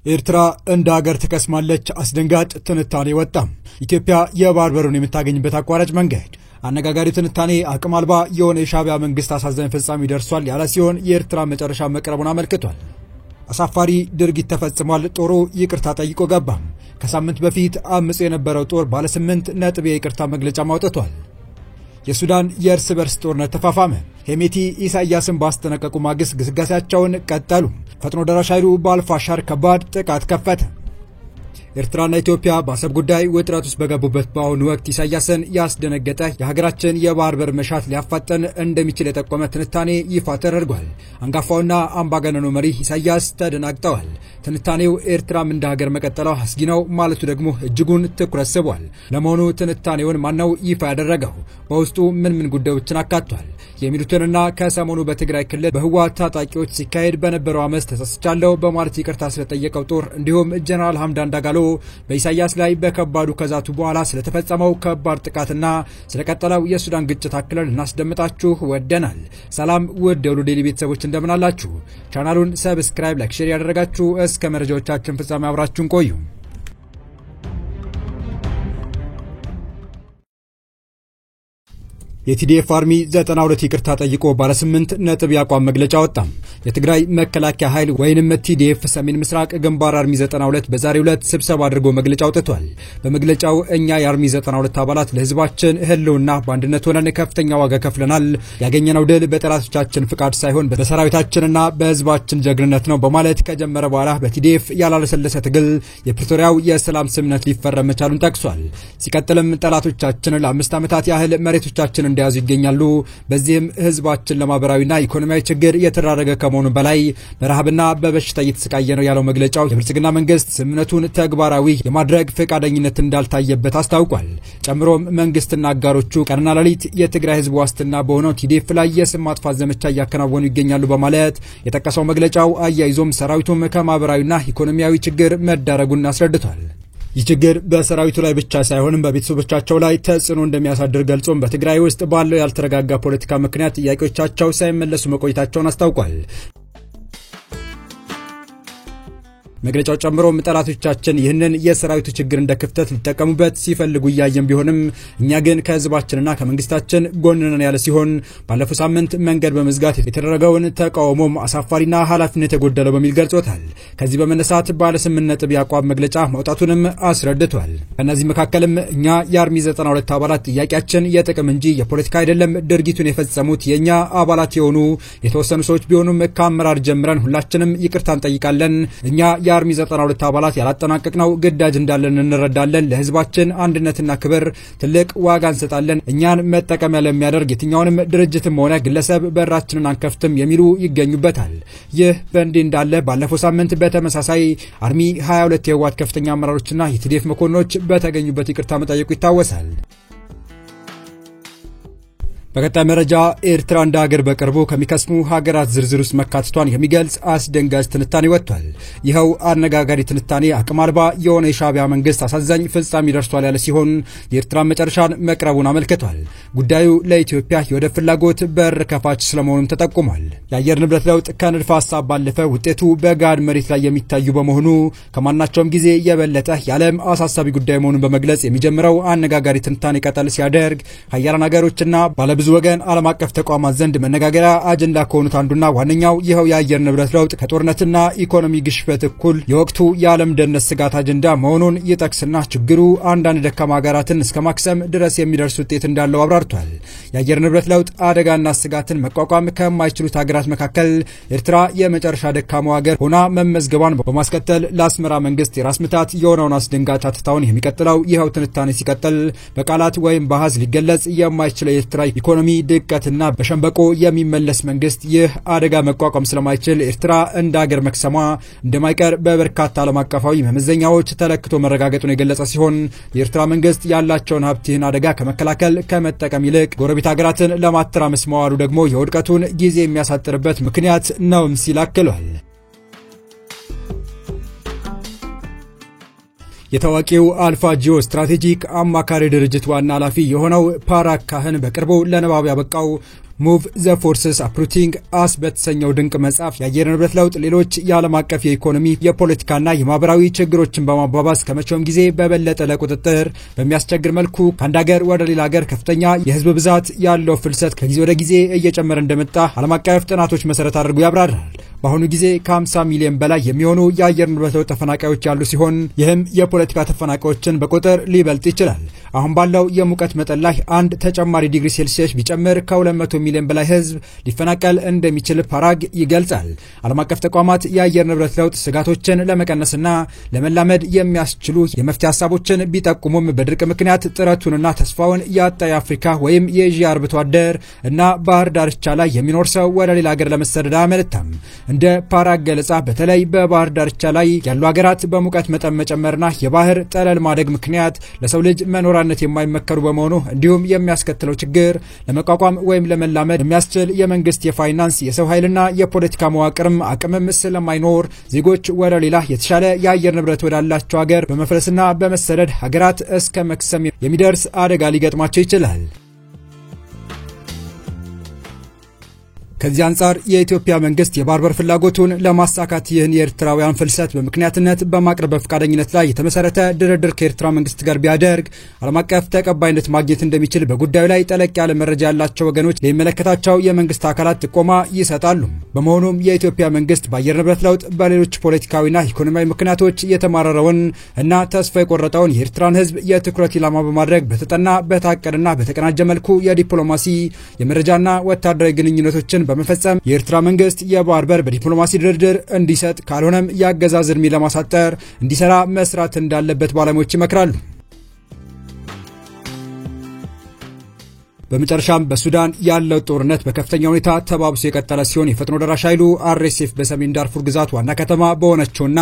ኤርትራ እንደ ሀገር ተከስማለች አስደንጋጭ ትንታኔ ወጣ። ኢትዮጵያ የባህር በሩን የምታገኝበት አቋራጭ መንገድ አነጋጋሪ ትንታኔ አቅም አልባ የሆነ የሻዕቢያ መንግስት አሳዛኝ ፍጻሜ ደርሷል ያለ ሲሆን የኤርትራ መጨረሻ መቅረቡን አመልክቷል። አሳፋሪ ድርጊት ተፈጽሟል፣ ጦሩ ይቅርታ ጠይቆ ገባ። ከሳምንት በፊት አምጾ የነበረው ጦር ባለ 8 ነጥብ የይቅርታ መግለጫ ማውጣቷል። የሱዳን የእርስ በርስ ጦርነት ተፋፋመ። ሄሜቲ ኢሳያስን ባስጠነቀቁ ማግስት ግስጋሴያቸውን ቀጠሉ። ፈጥኖ ደራሽ ኃይሉ በአልፋሻር ከባድ ጥቃት ከፈተ። ኤርትራና ኢትዮጵያ በአሰብ ጉዳይ ውጥረት ውስጥ በገቡበት በአሁኑ ወቅት ኢሳያስን ያስደነገጠ የሀገራችን የባህር በር መሻት ሊያፋጠን እንደሚችል የጠቆመ ትንታኔ ይፋ ተደርጓል። አንጋፋውና አምባገነኑ መሪ ኢሳያስ ተደናግጠዋል። ትንታኔው ኤርትራም እንደ ሀገር መቀጠሏ አስጊ ነው ማለቱ ደግሞ እጅጉን ትኩረት ስቧል። ለመሆኑ ትንታኔውን ማነው ይፋ ያደረገው? በውስጡ ምን ጉዳዮችን አካቷል? የሚሉትንና ከሰሞኑ በትግራይ ክልል በህወሓት ታጣቂዎች ሲካሄድ በነበረው አመፅ ተሳስቻለሁ በማለት ይቅርታ ስለጠየቀው ጦር እንዲሁም ጀነራል ሐምዳን ዳጋሎ በኢሳያስ ላይ በከባዱ ከዛቱ በኋላ ስለተፈጸመው ከባድ ጥቃትና ስለቀጠለው የሱዳን ግጭት አክለን እናስደምጣችሁ ወደናል። ሰላም ውድ የሁሉ ዴይሊ ቤተሰቦች እንደምን አላችሁ? ቻናሉን ሰብስክራይብ፣ ላይክ፣ ሼር ያደረጋችሁ እስከ መረጃዎቻችን ፍጻሜ አብራችሁን ቆዩ። የቲዲኤፍ አርሚ 92 ይቅርታ ጠይቆ ባለ 8 ነጥብ ያቋም መግለጫ ወጣ። የትግራይ መከላከያ ኃይል ወይንም ቲዲኤፍ ሰሜን ምስራቅ ግንባር አርሚ 92 በዛሬው ዕለት ስብሰባ አድርጎ መግለጫ አውጥቷል። በመግለጫው እኛ የአርሚ 92 አባላት ለህዝባችን ህልውና በአንድነት ሆነን ከፍተኛ ዋጋ ከፍለናል። ያገኘነው ድል በጠላቶቻችን ፍቃድ ሳይሆን በሰራዊታችንና በህዝባችን ጀግንነት ነው በማለት ከጀመረ በኋላ በቲዲኤፍ ያላለሰለሰ ትግል የፕሪቶሪያው የሰላም ስምምነት ሊፈረም መቻሉን ጠቅሷል። ሲቀጥልም ጠላቶቻችን ለ5 ዓመታት ያህል መሬቶቻችን እንዲያዙ ይገኛሉ። በዚህም ህዝባችን ለማህበራዊና ኢኮኖሚያዊ ችግር የተራረገ ከመሆኑ በላይ በረሃብና በበሽታ እየተሰቃየ ነው ያለው መግለጫው የብልጽግና መንግስት ስምምነቱን ተግባራዊ የማድረግ ፈቃደኝነት እንዳልታየበት አስታውቋል። ጨምሮም መንግስትና አጋሮቹ ቀንና ሌሊት የትግራይ ህዝብ ዋስትና በሆነው ቲዲኤፍ ላይ የስም ማጥፋት ዘመቻ እያከናወኑ ይገኛሉ በማለት የጠቀሰው መግለጫው አያይዞም ሰራዊቱም ከማህበራዊና ኢኮኖሚያዊ ችግር መዳረጉን አስረድቷል። ይህ ችግር በሰራዊቱ ላይ ብቻ ሳይሆን በቤተሰቦቻቸው ላይ ተጽዕኖ እንደሚያሳድር ገልጾም በትግራይ ውስጥ ባለው ያልተረጋጋ ፖለቲካ ምክንያት ጥያቄዎቻቸው ሳይመለሱ መቆየታቸውን አስታውቋል። መግለጫው ጨምሮም ጠላቶቻችን ይህንን የሰራዊቱ ችግር እንደ ክፍተት ሊጠቀሙበት ሲፈልጉ ያየም ቢሆንም እኛ ግን ከህዝባችንና ከመንግስታችን ጎን ነን ያለ ሲሆን ባለፈው ሳምንት መንገድ በመዝጋት የተደረገውን ተቃውሞም አሳፋሪና ኃላፊነት የጎደለው በሚል ገልጾታል። ከዚህ በመነሳት ባለ 8 ነጥብ ያቋም መግለጫ ማውጣቱንም አስረድቷል። ከነዚህ መካከልም እኛ የአርሚ 92 አባላት ጥያቄያችን የጥቅም እንጂ የፖለቲካ አይደለም። ድርጊቱን የፈጸሙት የኛ አባላት የሆኑ የተወሰኑ ሰዎች ቢሆኑም ከአመራር ጀምረን ሁላችንም ይቅርታ እንጠይቃለን። እኛ የአርሚ 92 አባላት ያላጠናቀቅነው ግዳጅ እንዳለን እንረዳለን። ለህዝባችን አንድነትና ክብር ትልቅ ዋጋ እንሰጣለን። እኛን መጠቀሚያ ለሚያደርግ የትኛውንም ድርጅትም ሆነ ግለሰብ በራችንን አንከፍትም የሚሉ ይገኙበታል። ይህ በእንዲህ እንዳለ ባለፈው ሳምንት በተመሳሳይ አርሚ 22 የህወሓት ከፍተኛ አመራሮችና የቲዲኤፍ መኮንኖች በተገኙበት ይቅርታ መጠየቁ ይታወሳል። በቀጣይ መረጃ ኤርትራ እንደ ሀገር በቅርቡ ከሚከስሙ ሀገራት ዝርዝር ውስጥ መካተቷን የሚገልጽ አስደንጋጭ ትንታኔ ወጥቷል። ይኸው አነጋጋሪ ትንታኔ አቅም አልባ የሆነ የሻዕቢያ መንግስት አሳዛኝ ፍጻሜ ደርሷል ያለ ሲሆን የኤርትራ መጨረሻን መቅረቡን አመልክቷል። ጉዳዩ ለኢትዮጵያ የወደብ ፍላጎት በር ከፋች ስለመሆኑም ተጠቁሟል። የአየር ንብረት ለውጥ ከንድፈ ሐሳብ ባለፈ ውጤቱ በጋድ መሬት ላይ የሚታዩ በመሆኑ ከማናቸውም ጊዜ የበለጠ የዓለም አሳሳቢ ጉዳይ መሆኑን በመግለጽ የሚጀምረው አነጋጋሪ ትንታኔ ቀጠል ሲያደርግ ሀያላን ሀገሮችና ባለብዙ ወገን ዓለም አቀፍ ተቋማት ዘንድ መነጋገሪያ አጀንዳ ከሆኑት አንዱና ዋነኛው ይኸው የአየር ንብረት ለውጥ ከጦርነትና ኢኮኖሚ ግሽበት እኩል የወቅቱ የዓለም ደህንነት ስጋት አጀንዳ መሆኑን ይጠቅስና ችግሩ አንዳንድ ደካማ ሀገራትን እስከ ማክሰም ድረስ የሚደርስ ውጤት እንዳለው አብራርቷል። የአየር ንብረት ለውጥ አደጋና ስጋትን መቋቋም ከማይችሉት ሀገራት መካከል ኤርትራ የመጨረሻ ደካማው ሀገር ሆና መመዝገቧን በማስከተል ለአስመራ መንግስት የራስ ምታት የሆነውን አስደንጋጭ አትታውን የሚቀጥለው ይኸው ትንታኔ ሲቀጥል በቃላት ወይም በአሃዝ ሊገለጽ የማይችለው የኤርትራ ኢኮኖሚ ድቀትና በሸንበቆ የሚመለስ መንግስት ይህ አደጋ መቋቋም ስለማይችል ኤርትራ እንደ ሀገር መክሰሟ እንደማይቀር በበርካታ ዓለም አቀፋዊ መመዘኛዎች ተለክቶ መረጋገጡን የገለጸ ሲሆን የኤርትራ መንግስት ያላቸውን ሀብት ይህን አደጋ ከመከላከል ከመጠቀም ይልቅ ጎረቤት ሀገራትን ለማተራመስ መዋሉ ደግሞ የውድቀቱን ጊዜ የሚያሳጥርበት ምክንያት ነውም ሲል አክሏል። የታዋቂው አልፋ ጂኦ ስትራቴጂክ አማካሪ ድርጅት ዋና ኃላፊ የሆነው ፓራክ ካህን በቅርቡ ለንባብ ያበቃው ሙቭ ዘ ፎርስስ አፕሩቲንግ አስ በተሰኘው ድንቅ መጽሐፍ የአየር ንብረት ለውጥ ሌሎች የዓለም አቀፍ የኢኮኖሚ የፖለቲካና የማህበራዊ ችግሮችን በማባባስ ከመቼውም ጊዜ በበለጠ ለቁጥጥር በሚያስቸግር መልኩ ከአንድ ሀገር ወደ ሌላ ሀገር ከፍተኛ የህዝብ ብዛት ያለው ፍልሰት ከጊዜ ወደ ጊዜ እየጨመረ እንደመጣ ዓለም አቀፍ ጥናቶች መሰረት አድርጎ ያብራራል። በአሁኑ ጊዜ ከ50 ሚሊዮን በላይ የሚሆኑ የአየር ንብረት ለውጥ ተፈናቃዮች ያሉ ሲሆን ይህም የፖለቲካ ተፈናቃዮችን በቁጥር ሊበልጥ ይችላል። አሁን ባለው የሙቀት መጠን ላይ አንድ ተጨማሪ ዲግሪ ሴልሲየስ ቢጨምር ከ200 ሚሊዮን በላይ ህዝብ ሊፈናቀል እንደሚችል ፓራግ ይገልጻል። ዓለም አቀፍ ተቋማት የአየር ንብረት ለውጥ ስጋቶችን ለመቀነስና ለመላመድ የሚያስችሉ የመፍትሄ ሀሳቦችን ቢጠቁሙም በድርቅ ምክንያት ጥረቱንና ተስፋውን ያጣ የአፍሪካ ወይም የኤዥያ አርብቶ አደር እና ባህር ዳርቻ ላይ የሚኖር ሰው ወደ ሌላ ሀገር ለመሰደድ አያመነታም። እንደ ፓራግ ገለጻ በተለይ በባህር ዳርቻ ላይ ያሉ ሀገራት በሙቀት መጠን መጨመርና የባህር ጠለል ማደግ ምክንያት ለሰው ልጅ መኖራነት የማይመከሩ በመሆኑ እንዲሁም የሚያስከትለው ችግር ለመቋቋም ወይም ለመላመድ የሚያስችል የመንግስት የፋይናንስ የሰው ኃይልና የፖለቲካ መዋቅርም አቅምም ስለማይኖር ዜጎች ወደ ሌላ የተሻለ የአየር ንብረት ወዳላቸው ሀገር በመፍለስና በመሰደድ ሀገራት እስከ መክሰም የሚደርስ አደጋ ሊገጥማቸው ይችላል። ከዚህ አንጻር የኢትዮጵያ መንግስት የባህር በር ፍላጎቱን ለማሳካት ይህን የኤርትራውያን ፍልሰት በምክንያትነት በማቅረብ በፈቃደኝነት ላይ የተመሰረተ ድርድር ከኤርትራ መንግስት ጋር ቢያደርግ ዓለም አቀፍ ተቀባይነት ማግኘት እንደሚችል በጉዳዩ ላይ ጠለቅ ያለ መረጃ ያላቸው ወገኖች ለሚመለከታቸው የመንግስት አካላት ጥቆማ ይሰጣሉ። በመሆኑም የኢትዮጵያ መንግስት በአየር ንብረት ለውጥ በሌሎች ፖለቲካዊና ኢኮኖሚያዊ ምክንያቶች የተማረረውን እና ተስፋ የቆረጠውን የኤርትራን ህዝብ የትኩረት ኢላማ በማድረግ በተጠና በታቀደና በተቀናጀ መልኩ የዲፕሎማሲ የመረጃና ወታደራዊ ግንኙነቶችን በመፈጸም የኤርትራ መንግስት የባህር በር በዲፕሎማሲ ድርድር እንዲሰጥ ካልሆነም የአገዛዝ እድሜ ለማሳጠር እንዲሰራ መስራት እንዳለበት ባለሙያዎች ይመክራሉ። በመጨረሻም በሱዳን ያለው ጦርነት በከፍተኛ ሁኔታ ተባብሶ የቀጠለ ሲሆን የፈጥኖ ደራሽ ኃይሉ አርኤስኤፍ በሰሜን ዳርፉር ግዛት ዋና ከተማ በሆነችውና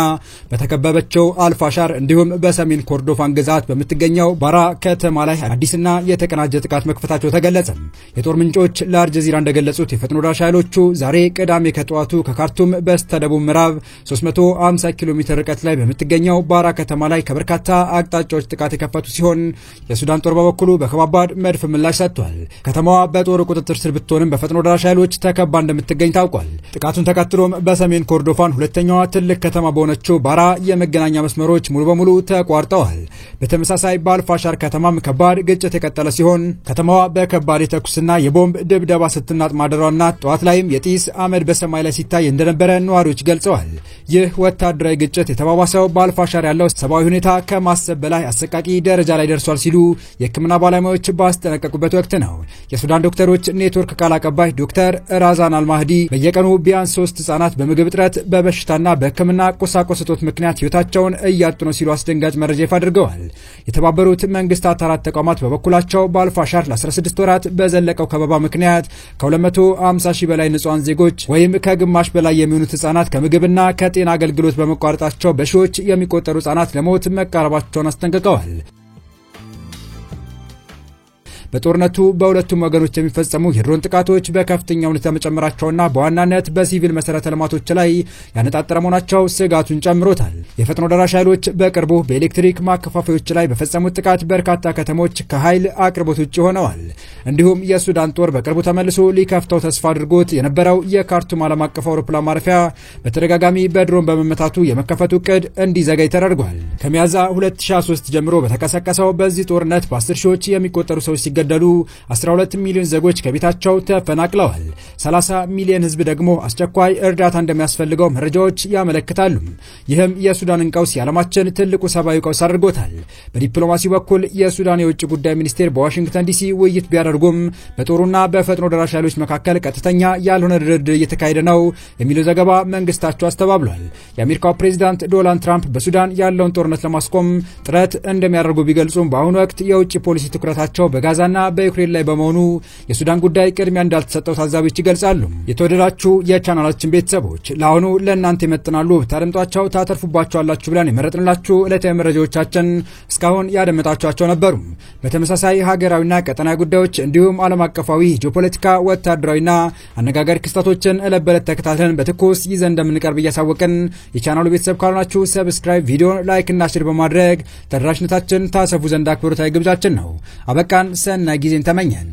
በተከበበችው አልፋሻር እንዲሁም በሰሜን ኮርዶፋን ግዛት በምትገኘው ባራ ከተማ ላይ አዲስና የተቀናጀ ጥቃት መክፈታቸው ተገለጸ። የጦር ምንጮች ለአልጀዚራ እንደገለጹት የፈጥኖ ደራሽ ኃይሎቹ ዛሬ ቅዳሜ ከጠዋቱ ከካርቱም በስተደቡብ ምዕራብ 350 ኪሎ ሜትር ርቀት ላይ በምትገኘው ባራ ከተማ ላይ ከበርካታ አቅጣጫዎች ጥቃት የከፈቱ ሲሆን የሱዳን ጦር በበኩሉ በከባድ መድፍ ምላሽ ሰጥቷል። ከተማዋ በጦር ቁጥጥር ስር ብትሆንም በፈጥኖ ደራሽ ኃይሎች ተከባ እንደምትገኝ ታውቋል። ጥቃቱን ተከትሎም በሰሜን ኮርዶፋን ሁለተኛዋ ትልቅ ከተማ በሆነችው ባራ የመገናኛ መስመሮች ሙሉ በሙሉ ተቋርጠዋል። በተመሳሳይ በአልፋሻር ከተማም ከባድ ግጭት የቀጠለ ሲሆን ከተማዋ በከባድ የተኩስና የቦምብ ድብደባ ስትናጥ ማደሯና ጠዋት ላይም የጢስ አመድ በሰማይ ላይ ሲታይ እንደነበረ ነዋሪዎች ገልጸዋል። ይህ ወታደራዊ ግጭት የተባባሰው በአልፋሻር ያለው ሰብአዊ ሁኔታ ከማሰብ በላይ አሰቃቂ ደረጃ ላይ ደርሷል ሲሉ የሕክምና ባለሙያዎች ባስጠነቀቁበት ወቅት ነው። የሱዳን ዶክተሮች ኔትወርክ ቃል አቀባይ ዶክተር ራዛን አልማህዲ በየቀኑ ቢያንስ 3 ህጻናት በምግብ እጥረት በበሽታና በሕክምና ቁሳቁስ እጦት ምክንያት ህይወታቸውን እያጡ ነው ሲሉ አስደንጋጭ መረጃ ይፋ አድርገዋል። የተባበሩት መንግስታት አራት ተቋማት በበኩላቸው በአልፋሻር ለ16 ወራት በዘለቀው ከበባ ምክንያት ከ250 ሺህ በላይ ንጹሃን ዜጎች ወይም ከግማሽ በላይ የሚሆኑት ህጻናት ከምግብና ከጤና አገልግሎት በመቋረጣቸው በሺዎች የሚቆጠሩ ህጻናት ለሞት መቃረባቸውን አስጠንቅቀዋል። በጦርነቱ በሁለቱም ወገኖች የሚፈጸሙ የድሮን ጥቃቶች በከፍተኛ ሁኔታ መጨመራቸውና በዋናነት በሲቪል መሰረተ ልማቶች ላይ ያነጣጠረ መሆናቸው ስጋቱን ጨምሮታል። የፈጥኖ ደራሽ ኃይሎች በቅርቡ በኤሌክትሪክ ማከፋፈያዎች ላይ በፈጸሙት ጥቃት በርካታ ከተሞች ከኃይል አቅርቦት ውጭ ሆነዋል። እንዲሁም የሱዳን ጦር በቅርቡ ተመልሶ ሊከፍተው ተስፋ አድርጎት የነበረው የካርቱም ዓለም አቀፍ አውሮፕላን ማረፊያ በተደጋጋሚ በድሮን በመመታቱ የመከፈቱ ዕቅድ እንዲዘገይ ተደርጓል። ከሚያዝያ 2023 ጀምሮ በተቀሰቀሰው በዚህ ጦርነት በ10 ሺዎች የሚቆጠሩ ሰዎች ሲገደሉ 12 ሚሊዮን ዜጎች ከቤታቸው ተፈናቅለዋል። 30 ሚሊዮን ህዝብ ደግሞ አስቸኳይ እርዳታ እንደሚያስፈልገው መረጃዎች ያመለክታሉ። ይህም የሱዳንን ቀውስ የዓለማችን ትልቁ ሰብአዊ ቀውስ አድርጎታል። በዲፕሎማሲ በኩል የሱዳን የውጭ ጉዳይ ሚኒስቴር በዋሽንግተን ዲሲ ውይይት ቢያደርጉም በጦሩና በፈጥኖ ደራሽ ኃይሎች መካከል ቀጥተኛ ያልሆነ ድርድር እየተካሄደ ነው የሚለው ዘገባ መንግስታቸው አስተባብሏል። የአሜሪካው ፕሬዝዳንት ዶናልድ ትራምፕ በሱዳን ያለውን ጦርነት ለማስቆም ጥረት እንደሚያደርጉ ቢገልጹም በአሁኑ ወቅት የውጭ ፖሊሲ ትኩረታቸው በጋዛና በዩክሬን ላይ በመሆኑ የሱዳን ጉዳይ ቅድሚያ እንዳልተሰጠው ታዛቢዎች ይገልጻሉ። የተወደዳችሁ የቻናላችን ቤተሰቦች ለአሁኑ ለእናንተ ይመጥናሉ ታደምጧቸው ታተርፉባቸዋላችሁ ብለን የመረጥንላችሁ ዕለታዊ መረጃዎቻችን እስካሁን ያደመጣችኋቸው ነበሩ። በተመሳሳይ ሀገራዊና ቀጠናዊ ጉዳዮች እንዲሁም ዓለም አቀፋዊ ጂኦፖለቲካ ወታደራዊና አነጋጋሪ ክስተቶችን ዕለት በዕለት ተከታትለን በትኩስ ይዘን እንደምንቀርብ እያሳወቅን የቻናሉ ቤተሰብ ካልሆናችሁ ሰብስክራይብ፣ ቪዲዮ ላይክ እና ሼር በማድረግ ተደራሽነታችን ታሰፉ ዘንድ አክብሮታዊ ግብዣችን ነው። አበቃን። ሰናይ ጊዜን ተመኘን።